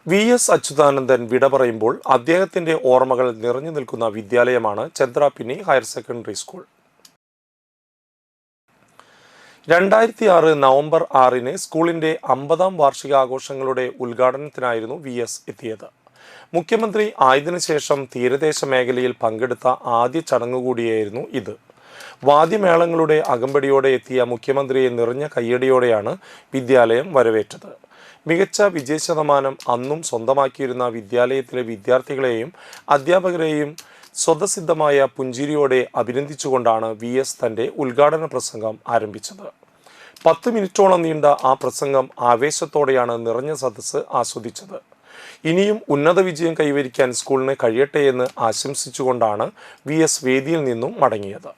VS. Achuthanandan വിട പറയുമ്പോൾ അദ്ദേഹത്തിന്റെ ഓർമ്മകൾ നിറഞ്ഞു നിൽക്കുന്ന വിദ്യാലയമാണ് Chandrapinni higher secondary school. 2006 November 6 സ്കൂളിന്റെ 50-ാം വാർഷികാഘോഷങ്ങളുടെ ഉദ്ഘാടനത്തിനായിരുന്നു വി.എസ്. എത്തിയത്. മുഖ്യമന്ത്രി ആയതിനു ശേഷം തീരദേശ മേഖലയിൽ പങ്കെടുത്ത ആദ്യ ചടങ്ങുകൂടിയായിരുന്നു ഇത്. വാദ്യമേളങ്ങളുടെ അകമ്പടിയോടെ എത്തിയ മുഖ്യമന്ത്രിയെ നിറഞ്ഞ കയ്യടിയോടെയാണ് വിദ്യാലയം വരവേറ്റത്. മികച്ച വിജയശതമാനം അന്നും സ്വന്തമാക്കിയിരുന്ന വിദ്യാലയത്തിലെ വിദ്യാർത്ഥികളെയും അധ്യാപകരെയും സ്വതസിദ്ധമായ പുഞ്ചിരിയോടെ അഭിനന്ദിച്ചുകൊണ്ടാണ് വി.എസ്. തന്റെ ഉദ്ഘാടന പ്രസംഗം ആരംഭിച്ചത്. 10 മിനിറ്റോളം നീണ്ട ആ പ്രസംഗം ആവേശത്തോടെയാണ് നിറഞ്ഞ സദസ്സ് ആസ്വദിച്ചത്. ഇനിയും ഉന്നത വിജയം കൈവരിക്കാൻ സ്കൂളിന് കഴിയട്ടെ എന്ന് ആശംസിച്ചുകൊണ്ടാണ് വി.എസ്. വേദിയിൽ നിന്നും മടങ്ങിയത്.